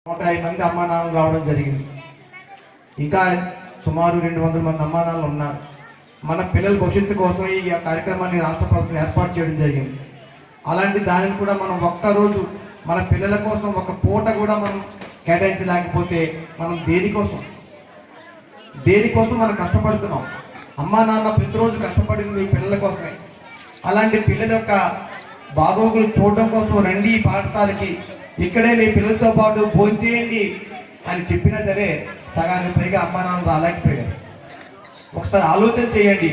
150 మంది అమ్మా నాన్నలు రావడం జరిగింది. ఇంకా సుమారు 200 మంది అమ్మా నాన్నలు ఉన్నారు. మన పిల్లల భవిష్యత్తు కోసం ఈ కార్యక్రమాన్ని రాష్ట్ర ప్రభుత్వం ఏర్పాటు చేయడం జరిగింది. అలాంటి దానిని కూడా మనం ఒక్కరోజు మన పిల్లల కోసం ఒక పూట కూడా మనం కేటాయించలేకపోతే మనం దేనికోసం మనం కష్టపడుతున్నాం. అమ్మా నాన్న ప్రతిరోజు కష్టపడింది మీ పిల్లల కోసమే. అలాంటి పిల్లల యొక్క బాగోగులు చూడడం కోసం రండి ఈ పాఠశాలకి, ఇక్కడే మీ పిల్లలతో పాటు భోంచేయండి అని చెప్పినా సరే సగానికి పైగా అమ్మా నాన్న రాలేకపోయారు. ఒకసారి ఆలోచన చేయండి.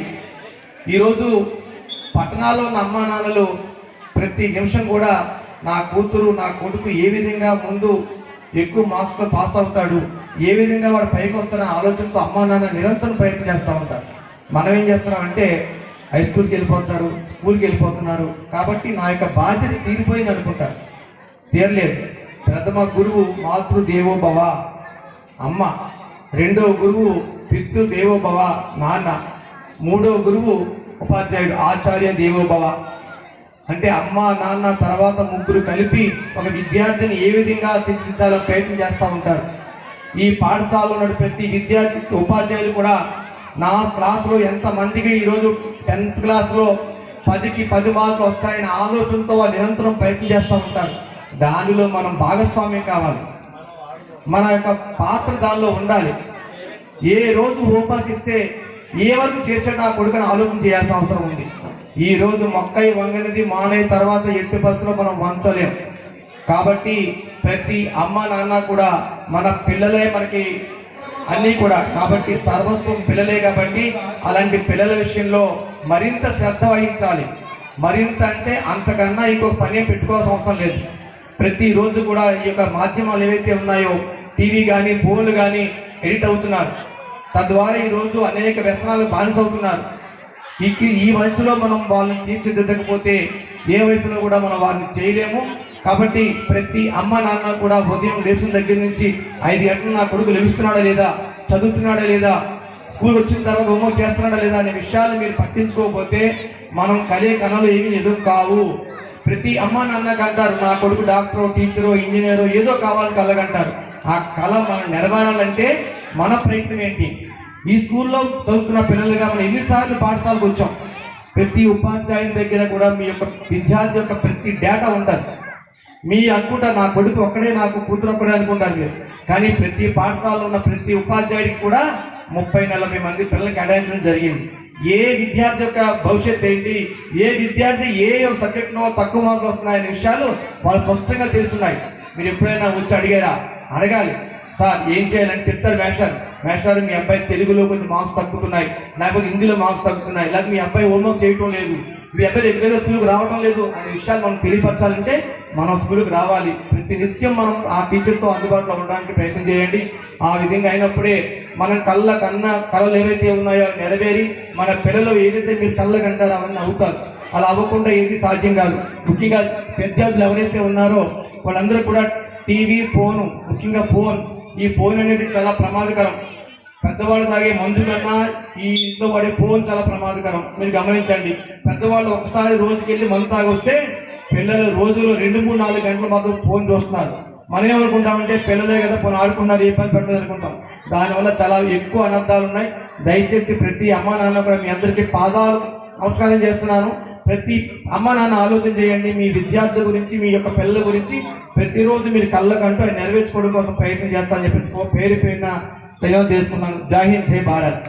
ఈరోజు పట్టణాల్లో ఉన్న అమ్మా నాన్నలు ప్రతి నిమిషం కూడా నా కూతురు నా కొడుకు ఏ విధంగా ముందు ఎక్కువ మార్క్స్తో పాస్ అవుతాడు, ఏ విధంగా వాడు పైకి వస్తారన్న ఆలోచనతో అమ్మా నాన్న నిరంతరం ప్రయత్నం చేస్తూ ఉంటారు. మనం ఏం చేస్తున్నామంటే హై స్కూల్కి వెళ్ళిపోతున్నారు, స్కూల్కి వెళ్ళిపోతున్నారు కాబట్టి నా యొక్క బాధ్యత తీరిపోయింది అనుకుంటారు. తీరలేదు. ప్రథమ గురువు మాతృదేవోభవ అమ్మ, రెండవ గురువు పితృదేవోభవ నాన్న, మూడవ గురువు ఉపాధ్యాయుడు ఆచార్య దేవోభవ. అంటే అమ్మ నాన్న తర్వాత ముగ్గురు కలిపి ఒక విద్యార్థిని ఏ విధంగా తీర్చిదిద్దాలో ప్రయత్నం చేస్తూ ఉంటారు. ఈ పాఠశాలలో ఉన్న ప్రతి విద్యార్థి ఉపాధ్యాయులు కూడా నా క్లాసులో ఎంతమందికి ఈరోజు 10th క్లాస్లో 10కి 10 మార్కులు వస్తాయని ఆలోచనతో వాళ్ళు నిరంతరం ప్రయత్నం చేస్తూ ఉంటారు. దానిలో మనం భాగస్వామ్యం కావాలి. మన యొక్క పాత్ర దానిలో ఉండాలి. ఏ రోజు హోంవర్క్ ఇస్తే ఏ వరకు చేసాడు నా కొడుకుని ఆలోచన చేయాల్సిన అవసరం ఉంది. ఈ రోజు మొక్కై వంగనిది మానే తర్వాత ఎట్టి పరిస్థితుల్లో మనం వంచలేం. కాబట్టి ప్రతి అమ్మ నాన్న కూడా మన పిల్లలే మనకి అన్నీ కూడా, కాబట్టి సర్వస్వం పిల్లలే. కాబట్టి అలాంటి పిల్లల విషయంలో మరింత శ్రద్ధ వహించాలి. మరింత అంటే అంతకన్నా ఇంకొక పని పెట్టుకోవాల్సిన అవసరం లేదు. ప్రతిరోజు కూడా ఈ యొక్క మాధ్యమాలు ఏవైతే ఉన్నాయో టీవీ కానీ ఫోన్లు కానీ ఎడిట్ అవుతున్నారు. తద్వారా ఈరోజు అనేక వ్యసనాలకు బానిసవుతున్నారు. ఈ వయసులో మనం వాళ్ళని తీర్చిదిద్దకపోతే ఏ వయసులో కూడా మనం వారిని చేయలేము. కాబట్టి ప్రతి అమ్మ నాన్న కూడా ఉదయం లేచిన దగ్గర నుంచి 5 గంటలు నా కొడుకు లభిస్తున్నాడా లేదా, చదువుతున్నాడా లేదా, స్కూల్ వచ్చిన తర్వాత హోంవర్క్ చేస్తున్నాడా లేదా అనే విషయాలు మీరు పట్టించుకోకపోతే మనం కలిగే కళలు ఏమీ ఎదురు కావు. ప్రతి అమ్మ నాన్నకు అంటారు నా కొడుకు డాక్టరో టీచరో ఇంజనీరో ఏదో కావాలని కలగంటారు. ఆ కళ మనం నెరవేరాలంటే మన ప్రయత్నం ఏంటి? ఈ స్కూల్లో చదువుతున్న పిల్లలుగా మనం ఎన్నిసార్లు పాఠశాలకు వచ్చాం. ప్రతి ఉపాధ్యాయుని దగ్గర కూడా మీ యొక్క విద్యార్థి యొక్క ప్రతి డేటా ఉంటుంది. మీ అనుకుంటా నా కొడుకు ఒక్కడే నాకు కూతురు ఒక్కడే అనుకుంటారు మీరు, కానీ ప్రతి పాఠశాలలో ఉన్న ప్రతి ఉపాధ్యాయుడికి కూడా 30-40 మంది పిల్లలు కేటాయించడం జరిగింది. ఏ విద్యార్థి యొక్క భవిష్యత్తు ఏంటి, ఏ విద్యార్థి ఏ సబ్జెక్టులో తక్కువ మార్కులు వస్తున్నాయనే విషయాలు వాళ్ళు స్పష్టంగా తెలుస్తున్నాయి. మీరు ఎప్పుడైనా వచ్చి అడగాలి, సార్ ఏం చేయాలని చెప్తారు. మేస్టర్ మీ అబ్బాయి తెలుగులో కొంచెం మార్క్స్ తగ్గుతున్నాయి, లేకపోతే హిందీలో మార్క్స్ తగ్గుతున్నాయి, లేకపోతే మీ అబ్బాయి హోంవర్క్ చేయటం లేదు, మీ అబ్బాయి ఎప్పుడైతే స్కూల్కి రావడం లేదు అనే విషయాలు మనం తెలియపరచాలంటే మనం స్కూల్కి రావాలి. ప్రతి నిత్యం మనం ఆ టీచర్తో అందుబాటులో ఉండడానికి ప్రయత్నం చేయండి. ఆ విధంగా అయినప్పుడే మనం కళలు ఏవైతే ఉన్నాయో నెరవేరి మన పిల్లలు ఏదైతే మీరు కళ్ళకు అంటారో అవన్నీ అవుతారు. అలా అవ్వకుండా ఏది సాధ్యం కాదు. ముఖ్యంగా విద్యార్థులు ఎవరైతే ఉన్నారో వాళ్ళందరూ కూడా టీవీ ఫోను, ముఖ్యంగా ఈ ఫోన్ అనేది చాలా ప్రమాదకరం. పెద్దవాళ్ళు తాగే మందు కన్నా ఈ ఇంట్లో పడే ఫోన్ చాలా ప్రమాదకరం. మీరు గమనించండి. పెద్దవాళ్ళు ఒకసారి రోజుకి వెళ్ళి మందు తాగొస్తే పిల్లలు రోజులో 2-3-4 గంటలు మాత్రం ఫోన్ చూస్తున్నారు. మనం ఏమనుకుంటామంటే పిల్లలే కదా ఫోన్ ఆడుకున్నారు, ఏ పని పెట్టదు అనుకుంటాం. దానివల్ల చాలా ఎక్కువ అనర్థాలు ఉన్నాయి. దయచేసి ప్రతి అమ్మ నాన్న కూడా మీ అందరికీ పాదాలు నమస్కారం చేస్తున్నాను. ప్రతి అమ్మ నాన్న ఆలోచన చేయండి. మీ విద్యార్థుల గురించి, మీ యొక్క పిల్లల గురించి ప్రతిరోజు మీరు కళ్ళకంటూ నెరవేర్చుకోవడం కోసం ప్రయత్నం చేస్తారని చెప్పేసి పేరున చేసుకున్నాను. జై హింద్, జై భారత్.